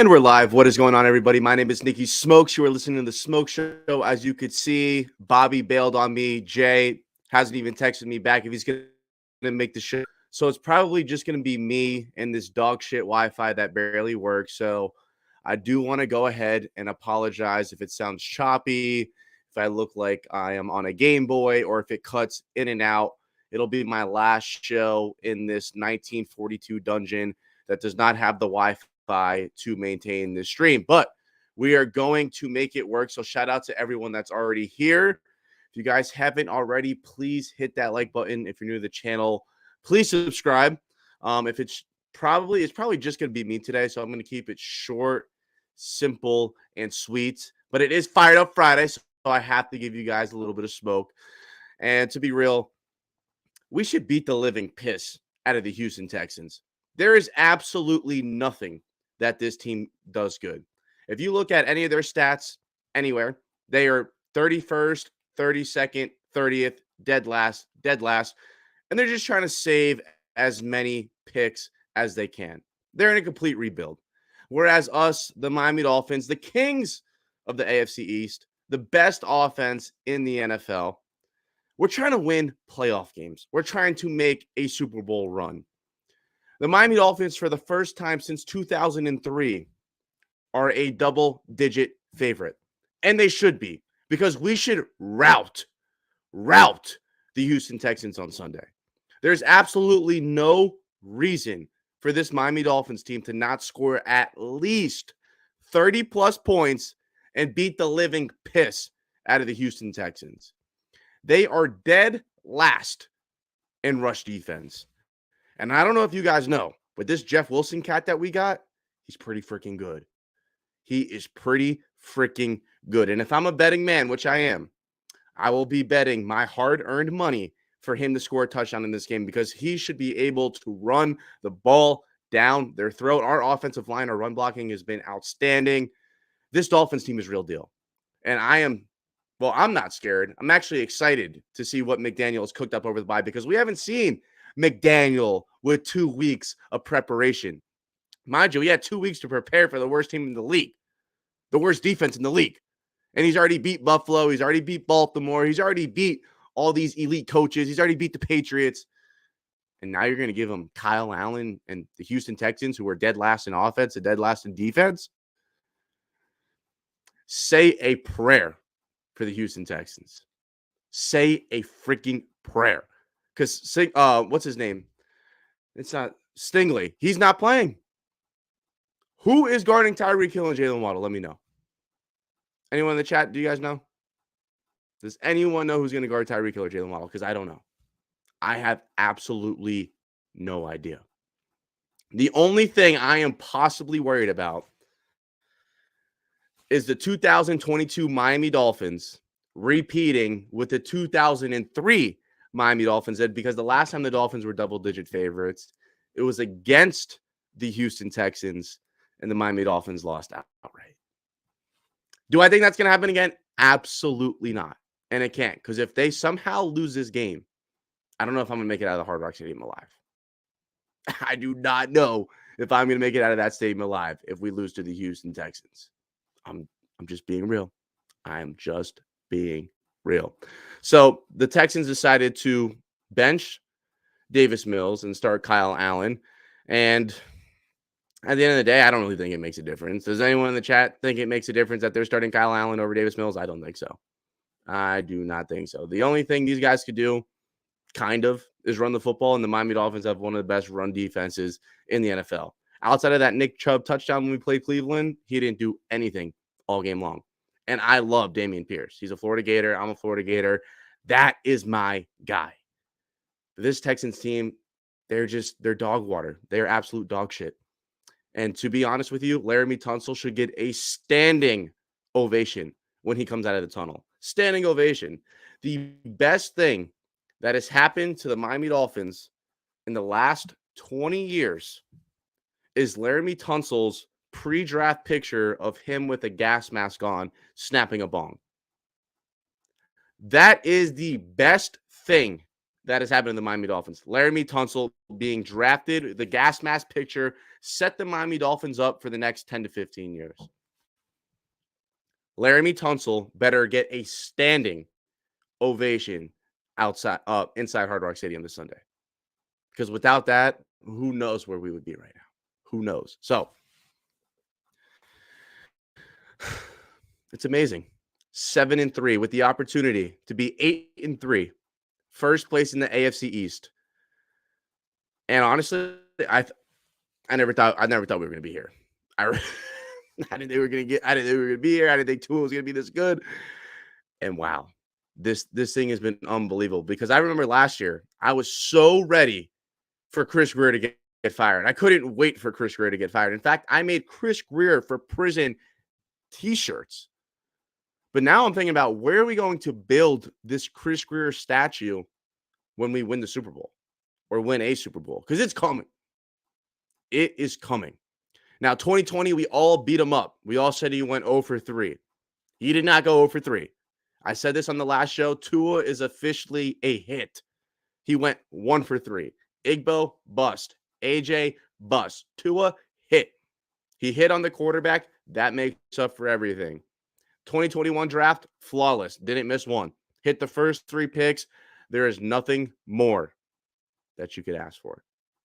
And we're live. What is going on, everybody? My name is Nikki Smokes. You are listening to The Smoke Show. As you could see, Bobby bailed on me. Jay hasn't even texted me back if he's going to make the show. So it's probably just going to be me and this dog shit Wi-Fi that barely works. So I do want to go ahead and apologize if it sounds choppy, if I look like I am on a Game Boy, or if it cuts in and out. It'll be my last show in this 1942 dungeon that does not have the Wi-Fi to maintain this stream, but we are going to make it work. So shout out to everyone that's already here. If you guys haven't already, please hit that like button. If you're new to the channel, please subscribe. It's probably just going to be me today, so I'm going to keep it short, simple, and sweet. But it is Fired Up Friday, so I have to give you guys a little bit of smoke. And to be real, we should beat the living piss out of the Houston Texans. There is absolutely nothing that this team does good. If you look at any of their stats anywhere, they are 31st, 32nd, 30th, dead last, and they're just trying to save as many picks as they can. They're in a complete rebuild. Whereas us, the Miami Dolphins, the kings of the AFC East, the best offense in the NFL, we're trying to win playoff games. We're trying to make a Super Bowl run. The Miami Dolphins, for the first time since 2003, are a double-digit favorite. And they should be, because we should rout the Houston Texans on Sunday. There's absolutely no reason for this Miami Dolphins team to not score at least 30-plus points and beat the living piss out of the Houston Texans. They are dead last in rush defense. And I don't know if you guys know, but this Jeff Wilson cat that we got, he's pretty freaking good. He is pretty freaking good. And if I'm a betting man, which I am, I will be betting my hard-earned money for him to score a touchdown in this game, because he should be able to run the ball down their throat. Our offensive line, our run blocking has been outstanding. This Dolphins team is real deal. And I'm not scared. I'm actually excited to see what McDaniel has cooked up over the bye, because we haven't seen McDaniel with 2 weeks of preparation. Mind you, he had 2 weeks to prepare for the worst team in the league, the worst defense in the league. And he's already beat Buffalo. He's already beat Baltimore. He's already beat all these elite coaches. He's already beat the Patriots. And now you're going to give him Kyle Allen and the Houston Texans, who are dead last in offense and dead last in defense. Say a prayer for the Houston Texans. Say a freaking prayer. Because, what's his name? It's not Stingley. He's not playing. Who is guarding Tyreek Hill and Jalen Waddle? Let me know. Anyone in the chat, do you guys know? Does anyone know who's going to guard Tyreek Hill or Jalen Waddle? Because I don't know. I have absolutely no idea. The only thing I am possibly worried about is the 2022 Miami Dolphins repeating with the 2003 Miami Dolphins, because the last time the Dolphins were double-digit favorites, it was against the Houston Texans, and the Miami Dolphins lost outright. Do I think that's going to happen again? Absolutely not. And it can't, because if they somehow lose this game, I don't know if I'm going to make it out of the Hard Rock Stadium alive. I do not know if I'm going to make it out of that stadium alive if we lose to the Houston Texans. I'm just being real. I am just being real. So the Texans decided to bench Davis Mills and start Kyle Allen. And at the end of the day, I don't really think it makes a difference. Does anyone in the chat think it makes a difference that they're starting Kyle Allen over Davis Mills? I don't think so. I do not think so. The only thing these guys could do, kind of, is run the football, and the Miami Dolphins have one of the best run defenses in the NFL. Outside of that Nick Chubb touchdown when we played Cleveland, he didn't do anything all game long. And I love Dameon Pierce. He's a Florida Gator. I'm a Florida Gator. That is my guy. This Texans team, they're dog water. They're absolute dog shit. And to be honest with you, Laramie Tunsil should get a standing ovation when he comes out of the tunnel. Standing ovation. The best thing that has happened to the Miami Dolphins in the last 20 years is Laramie Tunsil's pre-draft picture of him with a gas mask on, snapping a bong. That is the best thing that has happened to the Miami Dolphins. Laramie Tunsil being drafted, the gas mask picture set the Miami Dolphins up for the next 10 to 15 years. Laramie Tunsil better get a standing ovation inside Hard Rock Stadium this Sunday. Because without that, who knows where we would be right now? Who knows? So it's amazing. 7-3 with the opportunity to be 8-3, first place in the AFC East. And honestly, I never thought we were going to be here. I didn't think we were going to be here. I didn't think Tua was going to be this good. And wow, this thing has been unbelievable, because I remember last year I was so ready for Chris Grier to get fired. I couldn't wait for Chris Grier to get fired. In fact, I made Chris Grier for prison t-shirts. But now I'm thinking about, where are we going to build this Chris Grier statue when we win the Super Bowl or win a Super Bowl? Because it's coming. It is coming. Now, 2020, we all beat him up. We all said he went 0 for 3. He did not go 0 for 3. I said this on the last show. Tua is officially a hit. He went 1 for 3. Igbo, bust. AJ, bust. Tua, hit. He hit on the quarterback. That makes up for everything. 2021 draft, flawless. Didn't miss one. Hit the first 3 picks. There is nothing more that you could ask for.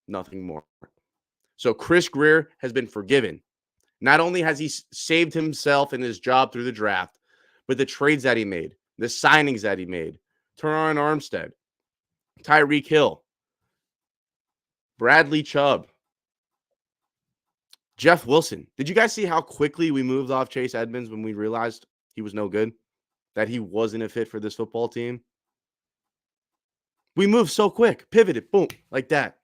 Nothing more. So Chris Grier has been forgiven. Not only has he saved himself and his job through the draft, but the trades that he made, the signings that he made, Teron Armstead, Tyreek Hill, Bradley Chubb, Jeff Wilson. Did you guys see how quickly we moved off Chase Edmonds when we realized he was no good? That he wasn't a fit for this football team? We moved so quick, pivoted, boom, like that.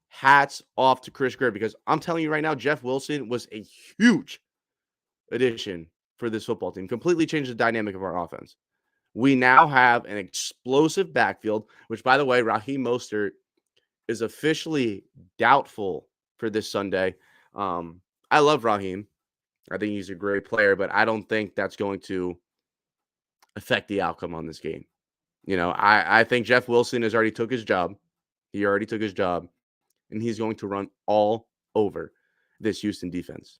Hats off to Chris Grier, because I'm telling you right now, Jeff Wilson was a huge addition for this football team. Completely changed the dynamic of our offense. We now have an explosive backfield, which, by the way, Raheem Mostert is officially doubtful for this Sunday. I love Raheem. I think he's a great player, but I don't think that's going to affect the outcome on this game. You know, I think Jeff Wilson has already took his job. He already took his job, and he's going to run all over this Houston defense.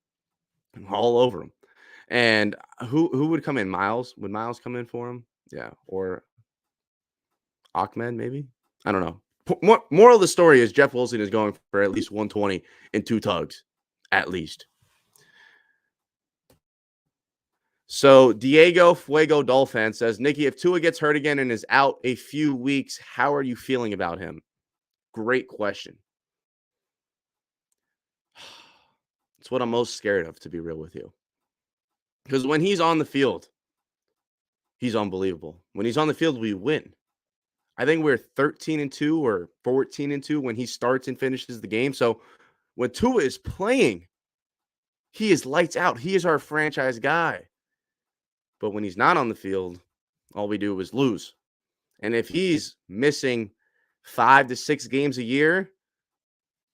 All over him. And who would come in? Miles? Would Miles come in for him? Yeah. Or Ahmed, maybe? I don't know. Moral of the story is Jeff Wilson is going for at least 120 and 2 tugs. At least. So Diego Fuego Dolphin says, Nikki, if Tua gets hurt again and is out a few weeks, how are you feeling about him? Great question. It's what I'm most scared of, to be real with you. Because when he's on the field, he's unbelievable. When he's on the field, we win. I think we're 13-2 or 14-2 when he starts and finishes the game. So when Tua is playing, he is lights out. He is our franchise guy. But when he's not on the field, all we do is lose. And if he's missing 5 to 6 games a year,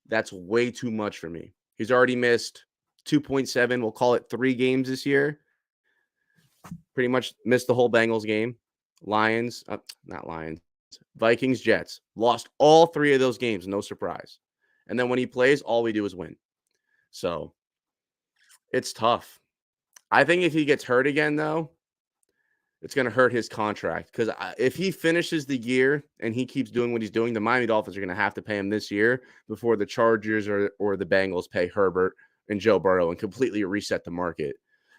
that's way too much for me. He's already missed 2.7, we'll call it 3 games this year. Pretty much missed the whole Bengals game. Vikings, Jets. Lost all 3 of those games, no surprise. And then when he plays, all we do is win. So it's tough. I think if he gets hurt again, though, it's going to hurt his contract. Because if he finishes the year and he keeps doing what he's doing, the Miami Dolphins are going to have to pay him this year before the Chargers or the Bengals pay Herbert and Joe Burrow and completely reset the market.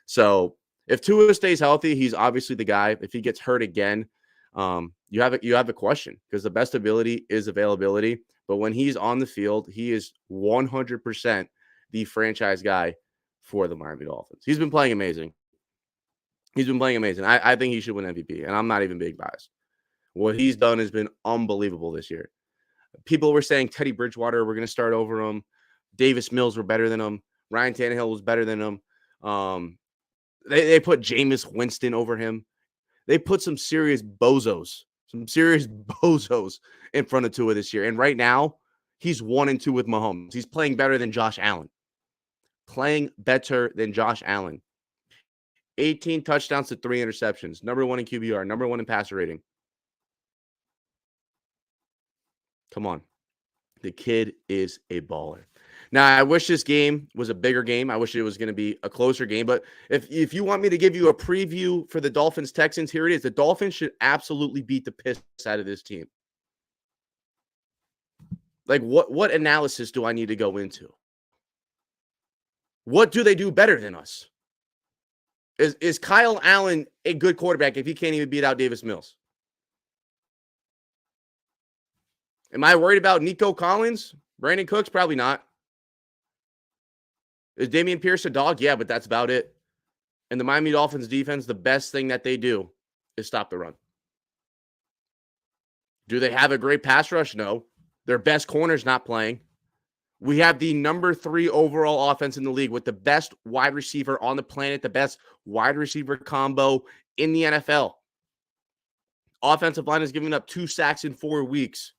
So if Tua stays healthy, he's obviously the guy. If he gets hurt again, you have a question, because the best ability is availability. But when he's on the field, he is 100% the franchise guy for the Miami Dolphins. He's been playing amazing. I think he should win MVP, and I'm not even big biased. What he's done has been unbelievable this year. People were saying Teddy Bridgewater, we're going to start over him. Davis Mills were better than him. Ryan Tannehill was better than him. They put Jameis Winston over him. They put some serious bozos in front of Tua this year. And right now, he's 1-2 with Mahomes. He's playing better than Josh Allen. 18 touchdowns to 3 interceptions. Number 1 in QBR. Number 1 in passer rating. Come on. The kid is a baller. Now, I wish this game was a bigger game. I wish it was going to be a closer game. But if you want me to give you a preview for the Dolphins Texans, here it is. The Dolphins should absolutely beat the piss out of this team. Like, what analysis do I need to go into? What do they do better than us? Is Kyle Allen a good quarterback if he can't even beat out Davis Mills? Am I worried about Nico Collins? Brandon Cooks? Probably not. Is Dameon Pierce a dog? Yeah, but that's about it. And the Miami Dolphins defense, the best thing that they do is stop the run. Do they have a great pass rush? No. Their best corner's not playing. We have the number 3 overall offense in the league with the best wide receiver on the planet, the best wide receiver combo in the NFL. Offensive line is giving up 2 sacks in 4 weeks.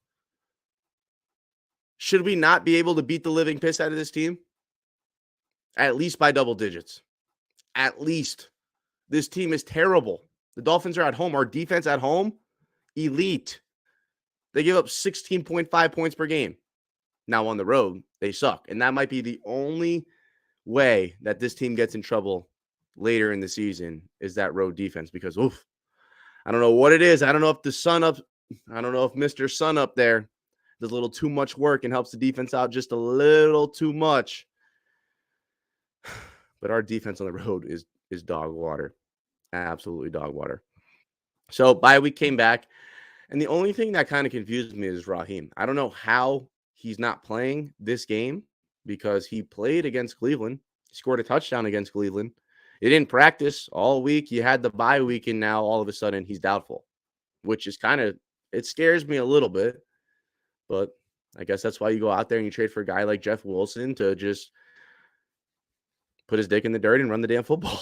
Should we not be able to beat the living piss out of this team? At least by double digits. At least. This team is terrible. The Dolphins are at home. Our defense at home, elite. They give up 16.5 points per game. Now on the road, they suck. And that might be the only way that this team gets in trouble later in the season is that road defense. Because, I don't know what it is. I don't know if Mr. Sun up there does a little too much work and helps the defense out just a little too much. But our defense on the road is dog water. Absolutely dog water. So bye week came back. And the only thing that kind of confused me is Raheem. I don't know how he's not playing this game because he played against Cleveland. He scored a touchdown against Cleveland. He didn't practice all week. You had the bye week, and now all of a sudden he's doubtful, which is it scares me a little bit. But I guess that's why you go out there and you trade for a guy like Jeff Wilson to just put his dick in the dirt and run the damn football.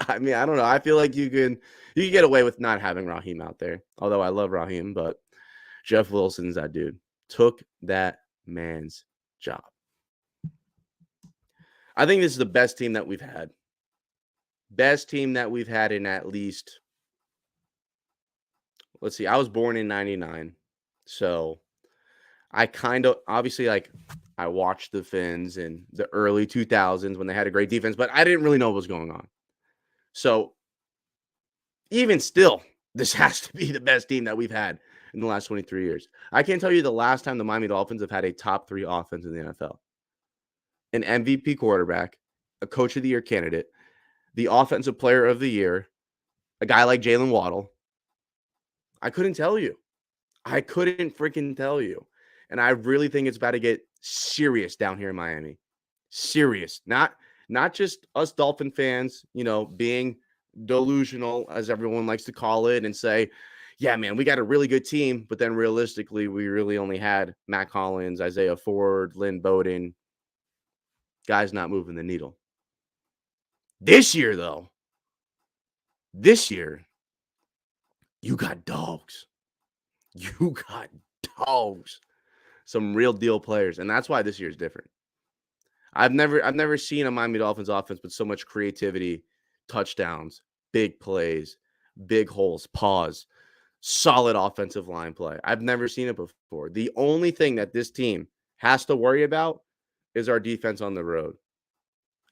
I mean, I don't know. I feel like you can get away with not having Raheem out there. Although I love Raheem, but Jeff Wilson's that dude. Took that man's job. I think this is the best team that we've had. Best team that we've had in at least, let's see, I was born in 99. So I obviously I watched the Finns in the early 2000s when they had a great defense, but I didn't really know what was going on. So even still, this has to be the best team that we've had in the last 23 years. I can't tell you the last time the Miami Dolphins have had a top 3 offense in the NFL. An MVP quarterback, a coach of the year candidate, the offensive player of the year, a guy like Jalen Waddle. I couldn't tell you. I couldn't freaking tell you. And I really think it's about to get serious down here in Miami. Serious. Not just us Dolphin fans, being delusional, as everyone likes to call it, and say, yeah, man, we got a really good team. But then realistically, we really only had Matt Collins, Isaiah Ford, Lynn Bowden. Guys not moving the needle. This year, though, you got dogs. You got dogs. Some real deal players. And that's why this year is different. I've never seen a Miami Dolphins offense with so much creativity, touchdowns, big plays, big holes, pause, solid offensive line play. I've never seen it before. The only thing that this team has to worry about is our defense on the road.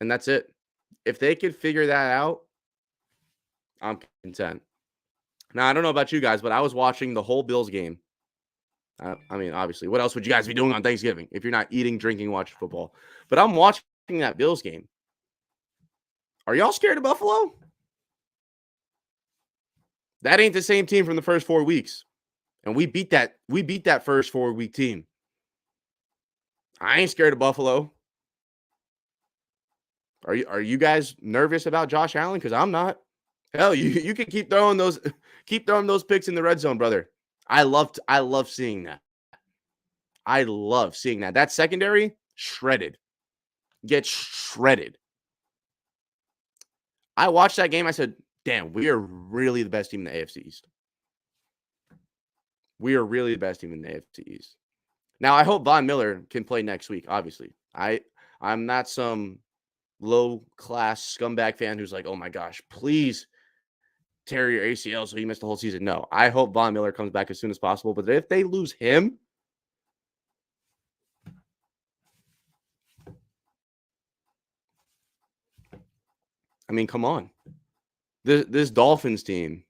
And that's it. If they could figure that out, I'm content. Now, I don't know about you guys, but I was watching the whole Bills game. I mean, obviously, what else would you guys be doing on Thanksgiving if you're not eating, drinking, watching football? But I'm watching that Bills game. Are y'all scared of Buffalo? That ain't the same team from the first 4 weeks. And we beat that first 4-week team. I ain't scared of Buffalo. Are you guys nervous about Josh Allen? Because I'm not. Hell, you can keep throwing those picks in the red zone, brother. I love seeing that. I love seeing that. That secondary, shredded. Get shredded. I watched that game. I said, damn, we are really the best team in the AFC East. We are really the best team in the AFC East. Now, I hope Von Miller can play next week, obviously. I'm not some low-class scumbag fan who's like, oh, my gosh, please tear your ACL so he missed the whole season. No, I hope Von Miller comes back as soon as possible. But if they lose him, I mean, come on. This Dolphins team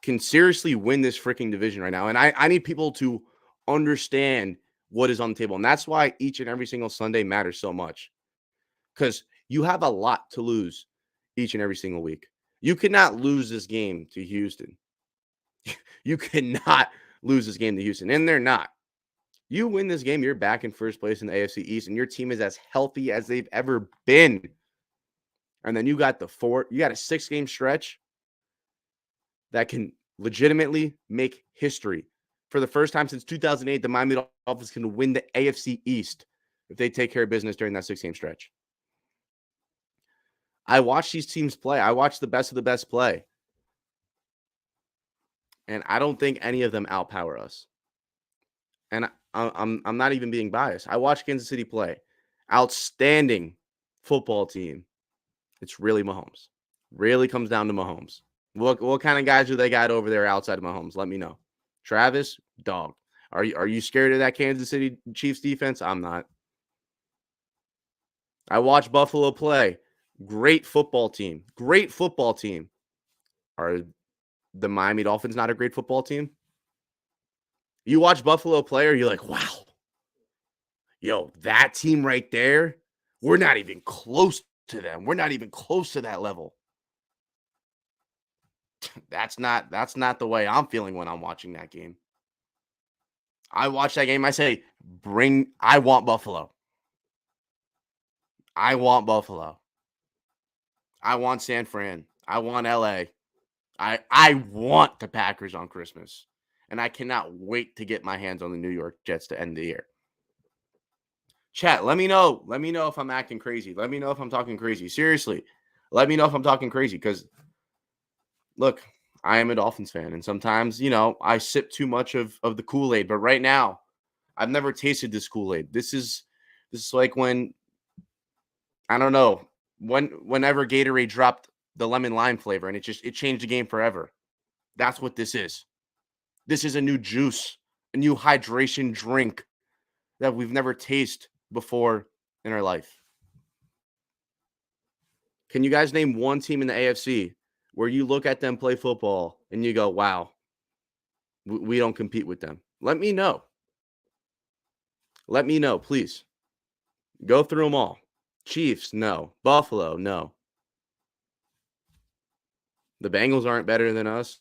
can seriously win this freaking division right now. And I need people to understand what is on the table. And that's why each and every single Sunday matters so much. Because you have a lot to lose each and every single week. You cannot lose this game to Houston. You cannot lose this game to Houston. And they're not. You win this game, you're back in first place in the AFC East, and your team is as healthy as they've ever been. And then you got a 6-game stretch that can legitimately make history. For the first time since 2008, the Miami Dolphins can win the AFC East if they take care of business during that 6-game stretch. I watch these teams play. I watch the best of the best play. And I don't think any of them outpower us. And I'm not even being biased. I watch Kansas City play. Outstanding football team. It's really Mahomes. Really comes down to Mahomes. What kind of guys do they got over there outside of Mahomes? Let me know. Travis, dog. Are you scared of that Kansas City Chiefs defense? I'm not. I watch Buffalo play. Great football team. Great football team. Are the Miami Dolphins not a great football team? You watch Buffalo play, or you're like, wow. Yo, that team right there, we're not even close to them. We're not even close to that level. That's not the way I'm feeling when I'm watching that game. I watch that game, I say, I want Buffalo. I want Buffalo. I want San Fran. I want LA. I want the Packers on Christmas. And I cannot wait to get my hands on the New York Jets to end the year. Chat, let me know. Let me know if I'm acting crazy. Let me know if I'm talking crazy. Seriously, let me know if I'm talking crazy. Because, look, I am a Dolphins fan. And sometimes, I sip too much of the Kool-Aid. But right now, I've never tasted this Kool-Aid. This is like when, I don't know, whenever Gatorade dropped the lemon lime flavor. And it changed the game forever. That's what this is. This is a new juice, a new hydration drink that we've never tasted before in our life. Can you guys name one team in the AFC where you look at them play football and you go, wow, we don't compete with them? Let me know. Let me know, please. Go through them all. Chiefs, no. Buffalo, no. The Bengals aren't better than us.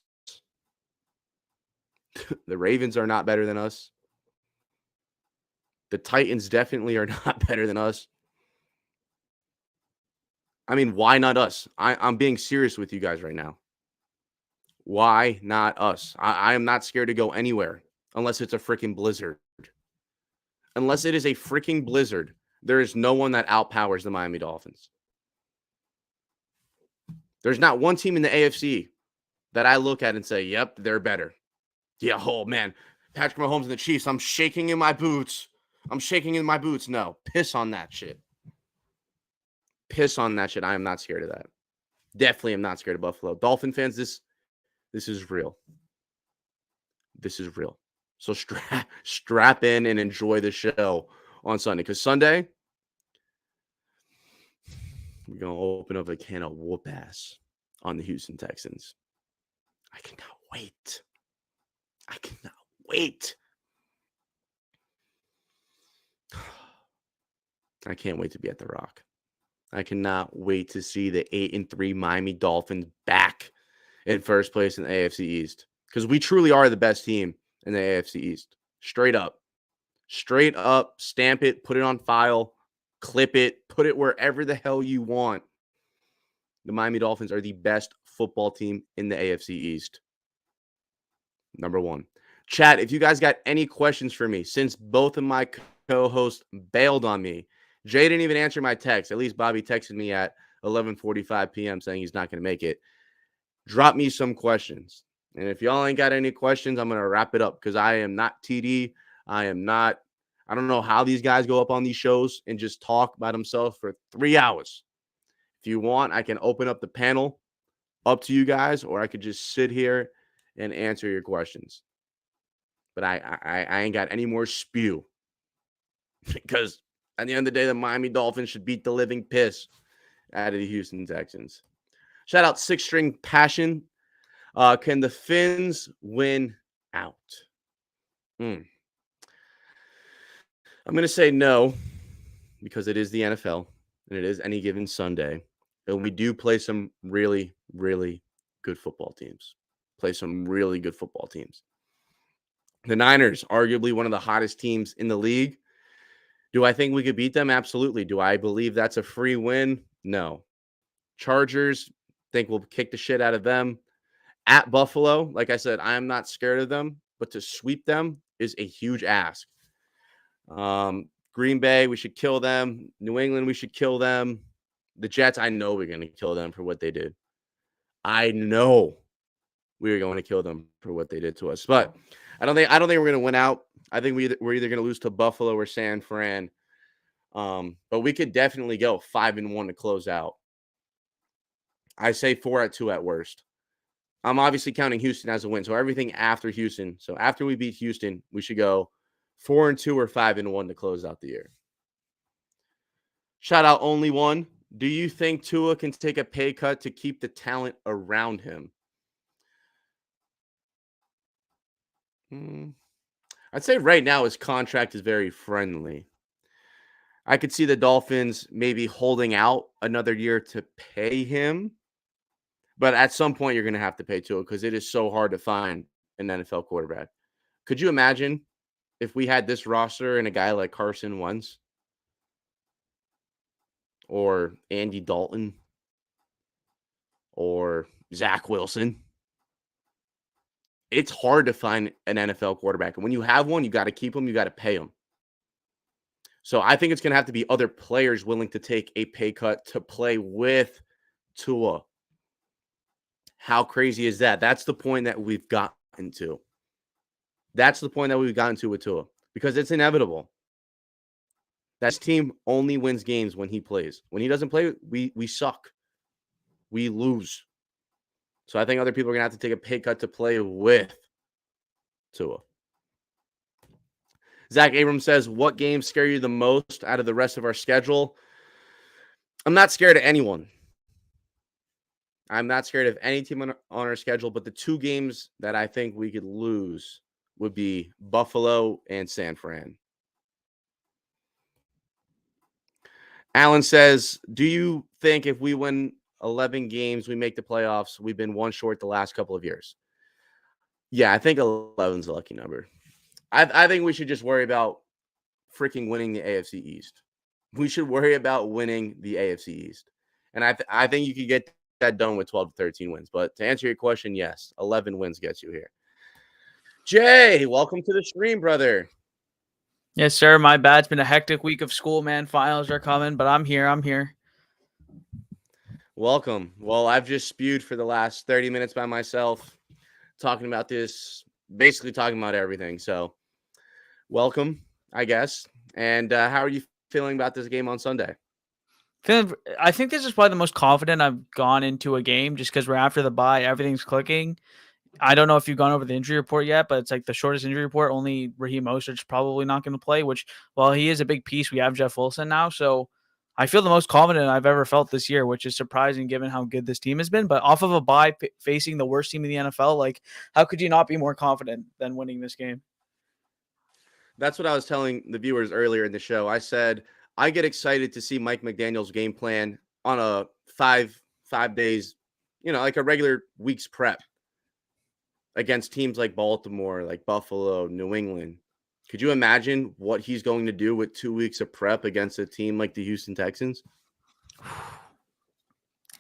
The Ravens are not better than us. The Titans definitely are not better than us. I mean, why not us? I'm being serious with you guys right now. Why not us? I am not scared to go anywhere unless it's a freaking blizzard. Unless it is a freaking blizzard, there is no one that outpowers the Miami Dolphins. There's not one team in the AFC that I look at and say, yep, they're better. Yeah, oh man, Patrick Mahomes and the Chiefs, I'm shaking in my boots. No, piss on that shit. Piss on that shit. I am not scared of that. Definitely am not scared of Buffalo. Dolphin fans, this is real. This is real. So strap in and enjoy the show on Sunday. Because Sunday, we're going to open up a can of whoop ass on the Houston Texans. I cannot wait. I can't wait to be at The Rock. I cannot wait to see the 8-3 Miami Dolphins back in first place in the AFC East. Because we truly are the best team in the AFC East. Straight up. Stamp it, put it on file, clip it, put it wherever the hell you want. The Miami Dolphins are the best football team in the AFC East. Number one. Chat, if you guys got any questions for me, since both of my co-hosts bailed on me, Jay didn't even answer my text. At least Bobby texted me at 11:45 p.m. saying he's not going to make it. Drop me some questions. And if y'all ain't got any questions, I'm going to wrap it up because I am not TD. I don't know how these guys go up on these shows and just talk by themselves for 3 hours. If you want, I can open up the panel up to you guys, or I could just sit here and answer your questions. But I ain't got any more spew because at the end of the day, the Miami Dolphins should beat the living piss out of the Houston Texans. Shout out Six String Passion. Can the Finns win out? I'm going to say no because it is the NFL and it is any given Sunday. And we do play some really, really good football teams. The Niners, arguably one of the hottest teams in the league. Do I think we could beat them? Absolutely. Do I believe that's a free win? No. Chargers, think we'll kick the shit out of them. At Buffalo, like I said, I am not scared of them, but to sweep them is a huge ask. Green Bay, we should kill them. New England, we should kill them. The Jets, I know we're going to kill them for what they did. I know we are going to kill them for what they did to us. But I don't think we're going to win out. I think we're either going to lose to Buffalo or San Fran. But we could definitely go 5-1 to close out. I say 4-2 at worst. I'm obviously counting Houston as a win. So everything after Houston. So after we beat Houston, we should go 4-2 or 5-1 to close out the year. Shout out Only One. Do you think Tua can take a pay cut to keep the talent around him? I'd say right now his contract is very friendly. I could see the Dolphins maybe holding out another year to pay him. But at some point, you're going to have to pay Tua because it is so hard to find an NFL quarterback. Could you imagine if we had this roster and a guy like Carson Wentz or Andy Dalton or Zach Wilson? It's hard to find an NFL quarterback. And when you have one, you got to keep him. You got to pay him. So I think it's going to have to be other players willing to take a pay cut to play with Tua. How crazy is that? That's the point that we've gotten to. With Tua because it's inevitable. That team only wins games when he plays. When he doesn't play, we suck. We lose. So I think other people are going to have to take a pay cut to play with Tua. Zach Abrams says, what games scare you the most out of the rest of our schedule? I'm not scared of anyone. I'm not scared of any team on our schedule, but the two games that I think we could lose would be Buffalo and San Fran. Alan says, do you think if we win 11 games, we make the playoffs? We've been one short the last couple of years. Yeah, I think 11 is a lucky number. I think we should just worry about freaking winning the AFC East. We should worry about winning the AFC East. And I think you could get that done with 12 to 13 wins. But to answer your question, yes, 11 wins gets you here. Jay, welcome to the stream, brother. Yes, sir. My bad. It's been a hectic week of school, man. Finals are coming, but I'm here. Welcome. Well, I've just spewed for the last 30 minutes by myself, talking about this, basically talking about everything. So welcome, I guess. And how are you feeling about this game on Sunday? I think this is probably the most confident I've gone into a game just because we're after the bye. Everything's clicking. I don't know if you've gone over the injury report yet, but it's like the shortest injury report. Only Raheem Mostert's probably not going to play, which, while he is a big piece, we have Jeff Wilson now. So I feel the most confident I've ever felt this year, which is surprising given how good this team has been. But off of a bye facing the worst team in the NFL, like, how could you not be more confident than winning this game? That's what I was telling the viewers earlier in the show. I said, I get excited to see Mike McDaniel's game plan on a five days, like a regular week's prep against teams like Baltimore, like Buffalo, New England. Could you imagine what he's going to do with 2 weeks of prep against a team like the Houston Texans?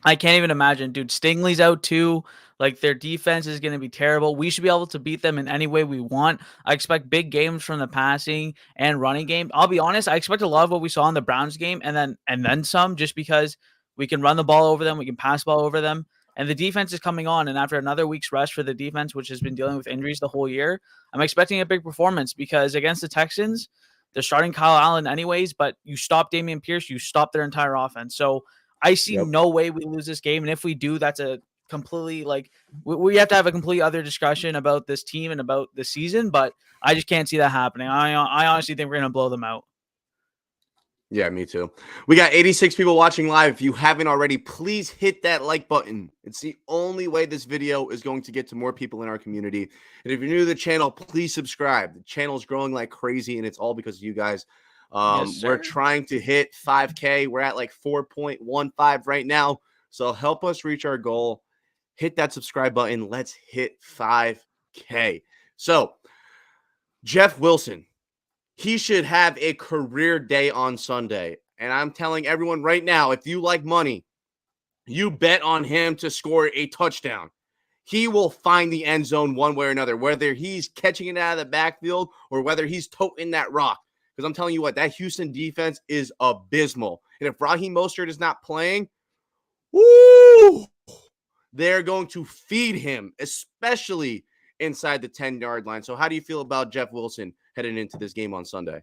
I can't even imagine, dude. Stingley's out too. Like, their defense is going to be terrible. We should be able to beat them in any way we want. I expect big games from the passing and running game. I'll be honest, I expect a lot of what we saw in the Browns game and then some, just because we can run the ball over them, we can pass the ball over them, and the defense is coming on. And after another week's rest for the defense, which has been dealing with injuries the whole year, I'm expecting a big performance because against the Texans, they're starting Kyle Allen anyways, but you stop Dameon Pierce, you stop their entire offense. So I see no way we lose this game. And if we do, that's a completely, like, we have to have a complete other discussion about this team and about the season, but I just can't see that happening. I honestly think we're going to blow them out. Yeah, me too. We got 86 people watching live. If you haven't already, please hit that like button. It's the only way this video is going to get to more people in our community. And if you're new to the channel, please subscribe. The channel is growing like crazy, and it's all because of you guys. Yes, We're sir. trying to hit 5K. We're at like 4.15 right now. So help us reach our goal. Hit that subscribe button. Let's hit 5K. So, Jeff Wilson, he should have a career day on Sunday. And I'm telling everyone right now, if you like money, you bet on him to score a touchdown. He will find the end zone one way or another, whether he's catching it out of the backfield or whether he's toting that rock. Because I'm telling you what, that Houston defense is abysmal. And if Raheem Mostert is not playing, woo, they're going to feed him, especially inside the 10-yard line. So how do you feel about Jeff Wilson heading into this game on Sunday?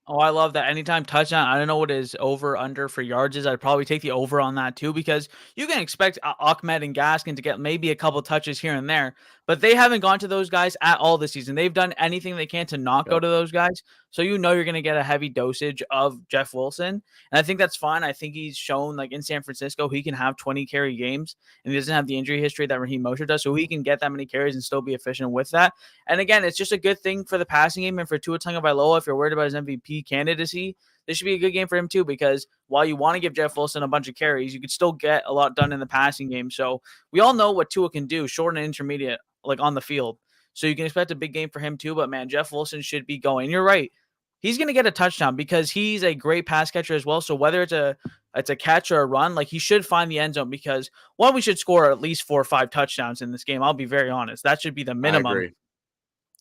Oh, I love that. Anytime touchdown, I don't know what his over under for yards is. I'd probably take the over on that too, because you can expect Ahmed and Gaskin to get maybe a couple touches here and there, but they haven't gone to those guys at all this season. They've done anything they can to not go to those guys. So you know you're going to get a heavy dosage of Jeff Wilson. And I think that's fine. I think he's shown, like in San Francisco, he can have 20 carry games, and he doesn't have the injury history that Raheem Mostert does. So he can get that many carries and still be efficient with that. And again, it's just a good thing for the passing game and for Tua Tagovailoa. If you're worried about his MVP candidacy, this should be a good game for him too, because while you want to give Jeff Wilson a bunch of carries, you could still get a lot done in the passing game. So we all know what Tua can do, short and intermediate, like on the field. So you can expect a big game for him too. But man, Jeff Wilson should be going. You're right. He's going to get a touchdown because he's a great pass catcher as well. So whether it's a catch or a run, like he should find the end zone, because one, we should score at least 4 or 5 touchdowns in this game. I'll be very honest. That should be the minimum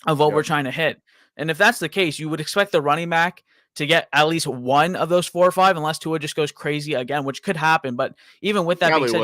of what we're trying to hit. And if that's the case, you would expect the running back to get at least one of those 4 or 5, unless Tua just goes crazy again, which could happen. But even with that being said,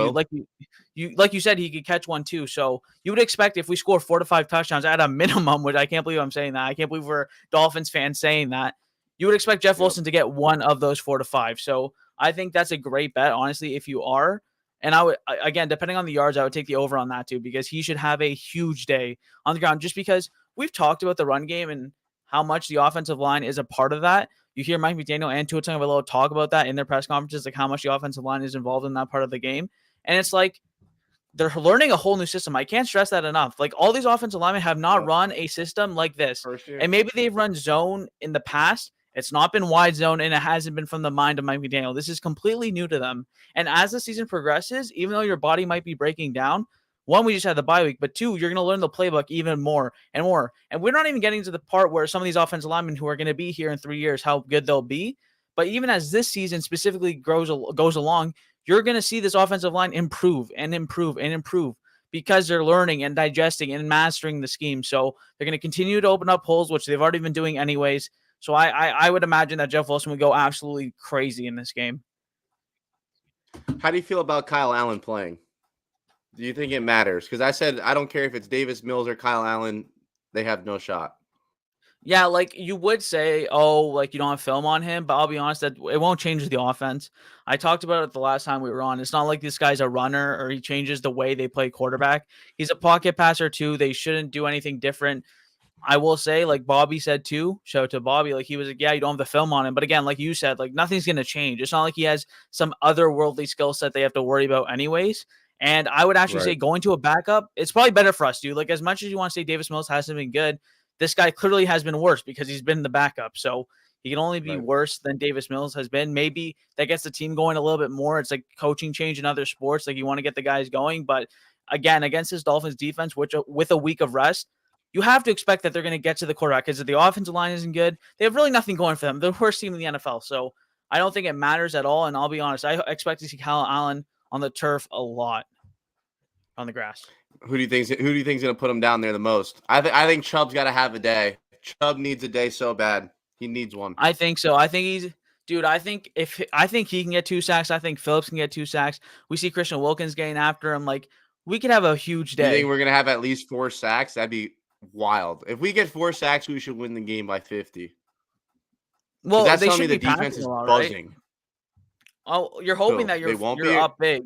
like you said, he could catch one too. So you would expect if we score 4 to 5 touchdowns at a minimum, which I can't believe I'm saying that. I can't believe we're Dolphins fans saying that. You would expect Jeff Wilson to get one of those 4 to 5. So I think that's a great bet, honestly, if you are. And I would, again, depending on the yards, I would take the over on that too, because he should have a huge day on the ground, just because we've talked about the run game and how much the offensive line is a part of that. You hear Mike McDaniel and Tua Tagovailoa talk about that in their press conferences, like how much the offensive line is involved in that part of the game. And it's like they're learning a whole new system. I can't stress that enough. Like all these offensive linemen have not run a system like this. And maybe they've run zone in the past. It's not been wide zone, and it hasn't been from the mind of Mike McDaniel. This is completely new to them. And as the season progresses, even though your body might be breaking down, one, we just had the bye week, but two, you're going to learn the playbook even more and more. And we're not even getting to the part where some of these offensive linemen who are going to be here in 3 years, how good they'll be. But even as this season specifically goes along, you're going to see this offensive line improve and improve and improve, because they're learning and digesting and mastering the scheme. So they're going to continue to open up holes, which they've already been doing anyways. So I would imagine that Jeff Wilson would go absolutely crazy in this game. How do you feel about Kyle Allen playing? Do you think it matters? Because I said I don't care if it's Davis Mills or Kyle Allen, they have no shot. Yeah, like you would say, oh, like you don't have film on him, but I'll be honest, that it won't change the offense. I talked about it the last time we were on. It's not like this guy's a runner or he changes the way they play quarterback. He's a pocket passer too. They shouldn't do anything different. I will say, like Bobby said too, shout out to Bobby, like he was like, yeah, you don't have the film on him. But again, like you said, like nothing's going to change. It's not like he has some otherworldly skill set they have to worry about anyways. And I would actually say going to a backup, it's probably better for us, dude. Like as much as you want to say Davis Mills hasn't been good, this guy clearly has been worse because he's been the backup. So he can only be worse than Davis Mills has been. Maybe that gets the team going a little bit more. It's like coaching change in other sports. Like you want to get the guys going. But again, against this Dolphins defense, which with a week of rest, you have to expect that they're going to get to the quarterback, because if the offensive line isn't good, they have really nothing going for them. They're the worst team in the NFL. So I don't think it matters at all. And I'll be honest, I expect to see Kyle Allen on the turf a lot on the grass. Who do you think's going to put him down there the most? I think Chubb's got to have a day. Chubb needs a day so bad. He needs one. I think so. I think he can get 2 sacks. I think Phillips can get 2 sacks. We see Christian Wilkins getting after him. Like we could have a huge day. You think we're going to have at least 4 sacks? That'd be wild. If we get 4 sacks, we should win the game by 50. Well, that's they telling me should the be defense is lot, buzzing. Right? Oh, you're hoping that you're up big.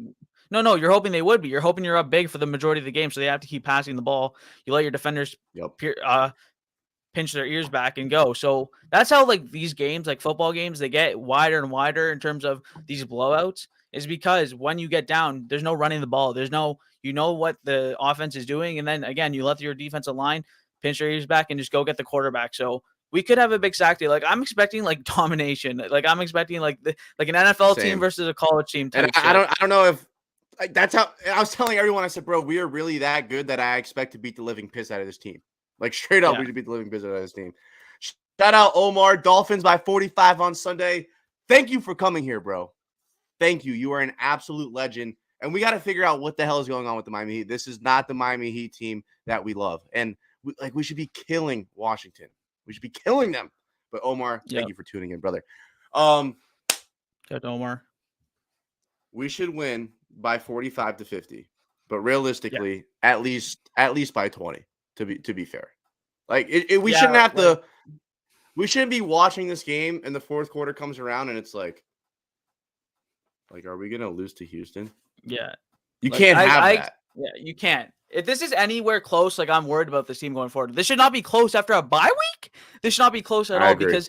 No, you're hoping they would be. You're hoping you're up big for the majority of the game, so they have to keep passing the ball. You let your defenders pinch their ears back and go. So that's how like these games, like football games, they get wider and wider in terms of these blowouts, is because when you get down, there's no running the ball. There's no, you know what the offense is doing. And then again, you let your defensive line pinch their ears back and just go get the quarterback. So we could have a big sack day. Like I'm expecting like domination. Like I'm expecting like like an NFL team versus a college team type and I don't know if like that's how I was telling everyone. I said, bro, we are really that good that I expect to beat the living piss out of this team. Like straight up, we should beat the living piss out of this team. Shout out Omar, Dolphins by 45 on Sunday. Thank you for coming here, bro. Thank you. You are an absolute legend. And we got to figure out what the hell is going on with the Miami Heat. This is not the Miami Heat team that we love. And we should be killing Washington. We should be killing them. But Omar, thank you for tuning in, brother. Good, Omar. We should win by 45 to 50. But realistically, at least by 20 to be fair. Like we shouldn't have to we shouldn't be watching this game and the fourth quarter comes around and it's like are we going to lose to Houston? Yeah. You can't have that. Yeah, you can't. If this is anywhere close, like I'm worried about this team going forward. This should not be close after a bye week. This should not be close at all because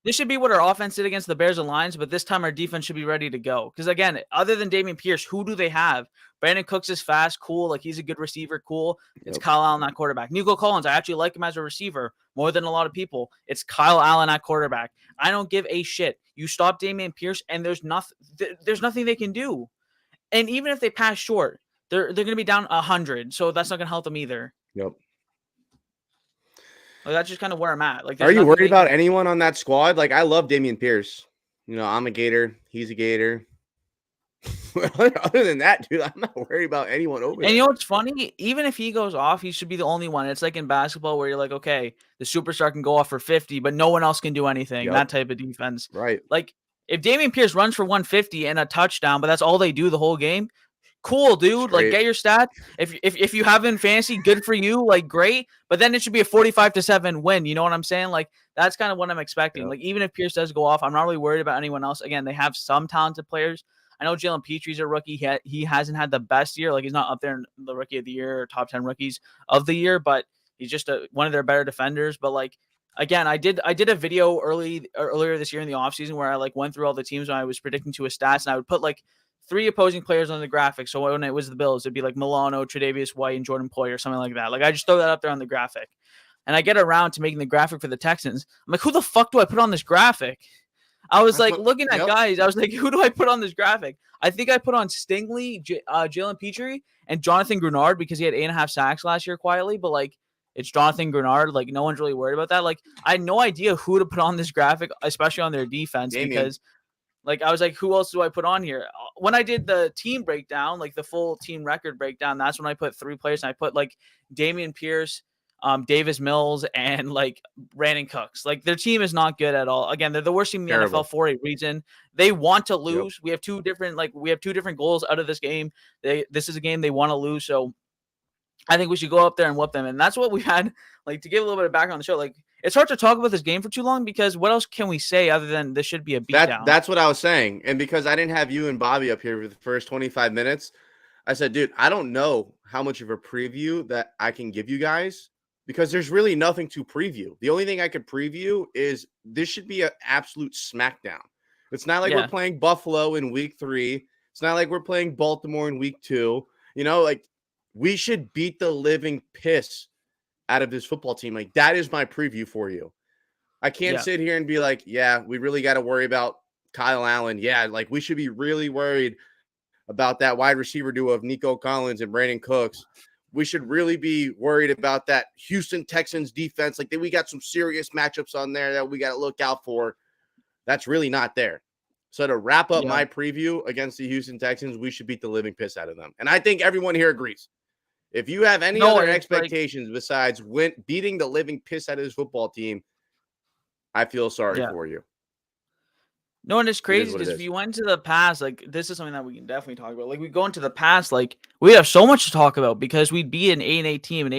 this should be what our offense did against the Bears and Lions, but this time our defense should be ready to go. Because again, other than Dameon Pierce, who do they have? Brandon Cooks is fast, cool. Like he's a good receiver, cool. It's Kyle Allen at quarterback. Nico Collins, I actually like him as a receiver more than a lot of people. It's Kyle Allen at quarterback. I don't give a shit. You stop Dameon Pierce, and there's nothing they can do. And even if they pass short, they're going to be down 100, so that's not going to help them either. Yep. Like, that's just kind of where I'm at. Like, are you worried about anyone on that squad? Like, I love Dameon Pierce. You know, I'm a Gator. He's a Gator. Other than that, dude, I'm not worried about anyone over there. And you know what's funny? Even if he goes off, he should be the only one. It's like in basketball where you're like, okay, the superstar can go off for 50, but no one else can do anything. That type of defense. Right. Like, if Dameon Pierce runs for 150 and a touchdown, but that's all they do the whole game, cool, dude. Like, get your stats. If you have in fantasy, good for you. Like, great. But then it should be a 45-7 win. You know what I'm saying? Like, that's kind of what I'm expecting. Like, even if Pierce does go off, I'm not really worried about anyone else. Again, they have some talented players. I know Jalen Petry's a rookie. He hasn't had the best year. Like, he's not up there in the rookie of the year or top 10 rookies of the year, but he's just one of their better defenders. But like, again, I did a video earlier this year in the offseason where I like went through all the teams when I was predicting to a stats, and I would put like 3 opposing players on the graphic. So when it was the Bills, it'd be like Milano, Tre'Davious White, and Jordan Poyer or something like that. Like, I just throw that up there on the graphic. And I get around to making the graphic for the Texans. I'm like, who the fuck do I put on this graphic? I was looking at guys. I was like, who do I put on this graphic? I think I put on Stingley, Jalen Petry, and Jonathan Grenard because he had 8.5 sacks last year quietly. But like, it's Jonathan Grenard. Like, no one's really worried about that. Like, I had no idea who to put on this graphic, especially on their defense, because like, I was like, who else do I put on here? When I did the team breakdown, like the full team record breakdown, that's when I put 3 players. And I put like Dameon Pierce, Davis Mills, and like Brandon Cooks. Like, their team is not good at all. Again, they're the worst team in the NFL for a reason. They want to lose. We have two different goals out of this game. This is a game they want to lose. So I think we should go up there and whoop them. And that's what we had. Like, to give a little bit of background on the show, like, it's hard to talk about this game for too long because what else can we say other than this should be a beatdown? That's what I was saying. And because I didn't have you and Bobby up here for the first 25 minutes, I said, dude, I don't know how much of a preview that I can give you guys, because there's really nothing to preview. The only thing I could preview is this should be an absolute smackdown. It's not like we're playing Buffalo in week 3. It's not like we're playing Baltimore in week 2. You know, like, we should beat the living piss out of this football team. Like, that is my preview for you. I can't sit here and be like, yeah, we really got to worry about Kyle Allen. Yeah, like, we should be really worried about that wide receiver duo of Nico Collins and Brandon Cooks. We should really be worried about that Houston Texans defense. Like, we got some serious matchups on there that we got to look out for. That's really not there. So to wrap up my preview against the Houston Texans, we should beat the living piss out of them. And I think everyone here agrees. If you have any other expectations besides beating the living piss out of this football team, I feel sorry for you. No, and it's crazy because if you went to the past, like, this is something that we can definitely talk about. Like, we go into the past, like, we have so much to talk about because we'd be an 8-8 team, an